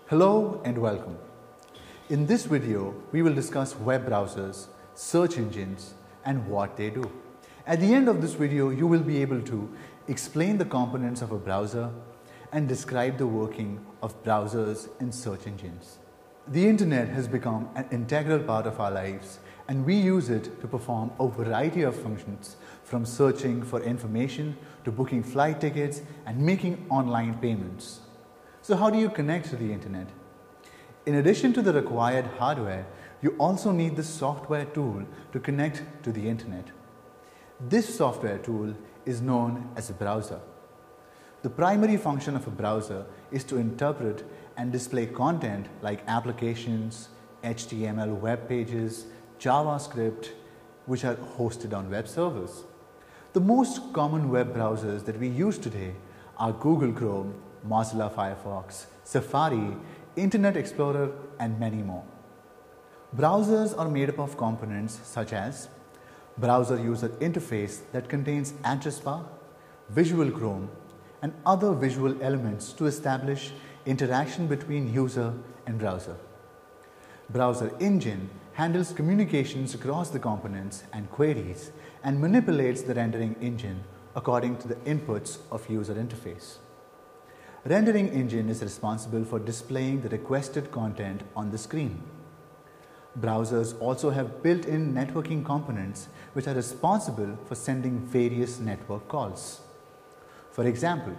Hello and welcome. In this video, we will discuss web browsers, search engines, and what they do. At the end of this video, you will be able to explain the components of a browser and describe the working of browsers and search engines. The internet has become an integral part of our lives, and we use it to perform a variety of functions, from searching for information to booking flight tickets and making online payments. So how do you connect to the internet? In addition to the required hardware, you also need the software tool to connect to the internet. This software tool is known as a browser. The primary function of a browser is to interpret and display content like applications, HTML web pages, JavaScript, which are hosted on web servers. The most common web browsers that we use today are Google Chrome, Mozilla Firefox, Safari, Internet Explorer, and many more. Browsers are made up of components such as browser user interface that contains address bar, visual Chrome, and other visual elements to establish interaction between user and browser. Browser engine handles communications across the components and queries and manipulates the rendering engine according to the inputs of user interface. Rendering engine is responsible for displaying the requested content on the screen. Browsers also have built-in networking components which are responsible for sending various network calls. For example,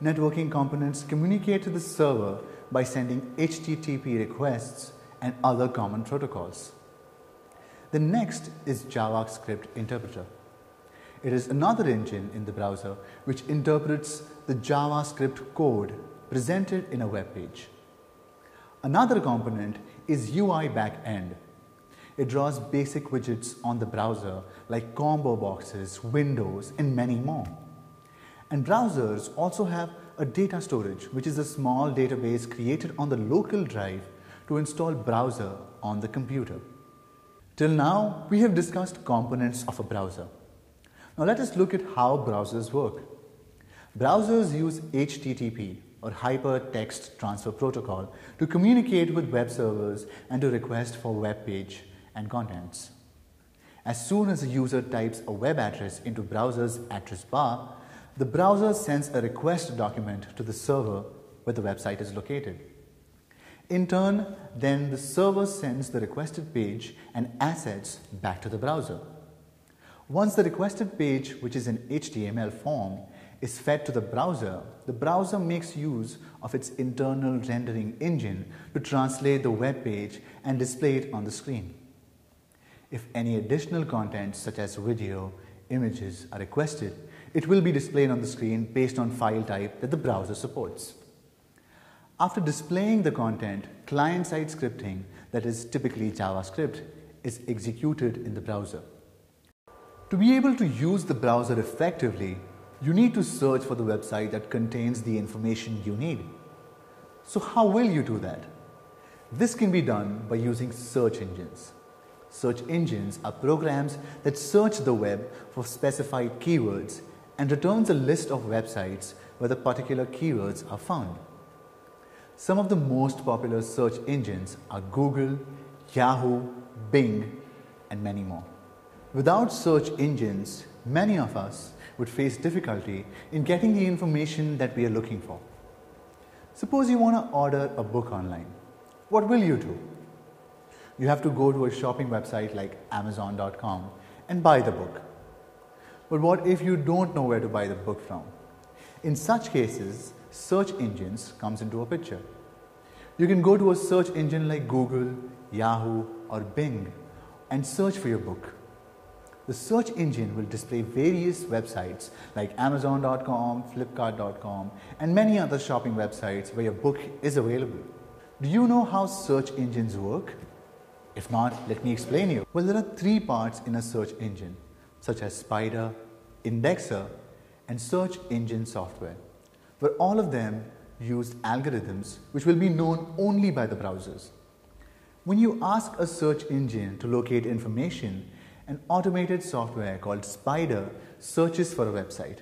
networking components communicate to the server by sending HTTP requests and other common protocols. The next is JavaScript interpreter. It is another engine in the browser which interprets the JavaScript code presented in a web page. Another component is UI backend. It draws basic widgets on the browser like combo boxes, windows, and many more. And browsers also have a data storage, which is a small database created on the local drive to install browser on the computer. Till now, we have discussed components of a browser. Now let us look at how browsers work. Browsers use HTTP or Hypertext Transfer Protocol to communicate with web servers and to request for web page and contents. As soon as a user types a web address into browser's address bar, the browser sends a request document to the server where the website is located. In turn, then the server sends the requested page and assets back to the browser. Once the requested page, which is in HTML form, is fed to the browser makes use of its internal rendering engine to translate the web page and display it on the screen. If any additional content such as video, images are requested, it will be displayed on the screen based on file type that the browser supports. After displaying the content, client-side scripting, that is typically JavaScript, is executed in the browser. To be able to use the browser effectively, you need to search for the website that contains the information you need. So how will you do that? This can be done by using search engines. Search engines are programs that search the web for specified keywords and returns a list of websites where the particular keywords are found. Some of the most popular search engines are Google, Yahoo, Bing, and many more. Without search engines, many of us would face difficulty in getting the information that we are looking for. Suppose you want to order a book online. What will you do? You have to go to a shopping website like Amazon.com and buy the book. But what if you don't know where to buy the book from? In such cases, search engines comes into a picture. You can go to a search engine like Google, Yahoo, or Bing and search for your book. The search engine will display various websites like Amazon.com, Flipkart.com, and many other shopping websites where your book is available. Do you know how search engines work? If not, let me explain you. Well, there are three parts in a search engine, such as Spider, Indexer, and search engine software, where all of them use algorithms which will be known only by the browsers. When you ask a search engine to locate information, an automated software called Spider searches for a website.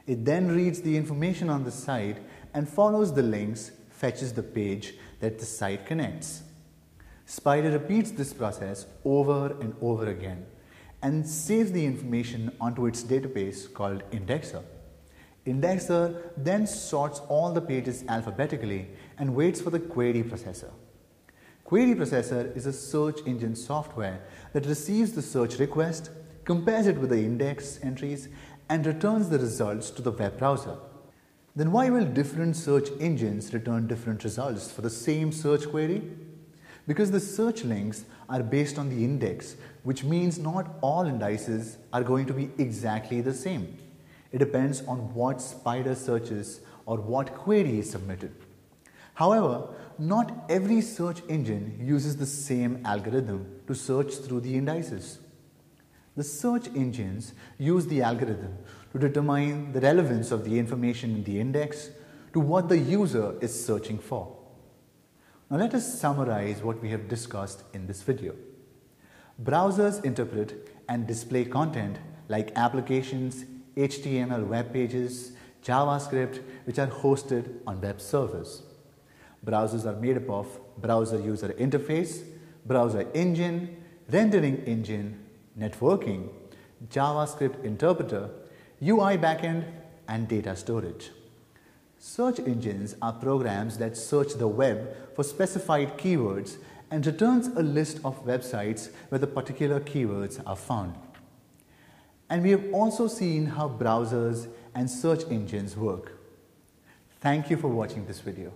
It then reads the information on the site and follows the links fetches the page that the site connects. Spider repeats this process over and over again and saves the information onto its database called indexer. Indexer then sorts all the pages alphabetically and waits for the query processor. Query processor is a search engine software that receives the search request, compares it with the index entries, and returns the results to the web browser. Then why will different search engines return different results for the same search query? Because the search links are based on the index, which means not all indices are going to be exactly the same. It depends on what Spider searches or what query is submitted. However, not every search engine uses the same algorithm to search through the indices. The search engines use the algorithm to determine the relevance of the information in the index to what the user is searching for. Now let us summarize what we have discussed in this video. Browsers interpret and display content like applications, HTML web pages, JavaScript, which are hosted on web servers. Browsers are made up of browser user interface, browser engine, rendering engine, networking, JavaScript interpreter, UI backend, and data storage. Search engines are programs that search the web for specified keywords and returns a list of websites where the particular keywords are found. And we have also seen how browsers and search engines work. Thank you for watching this video.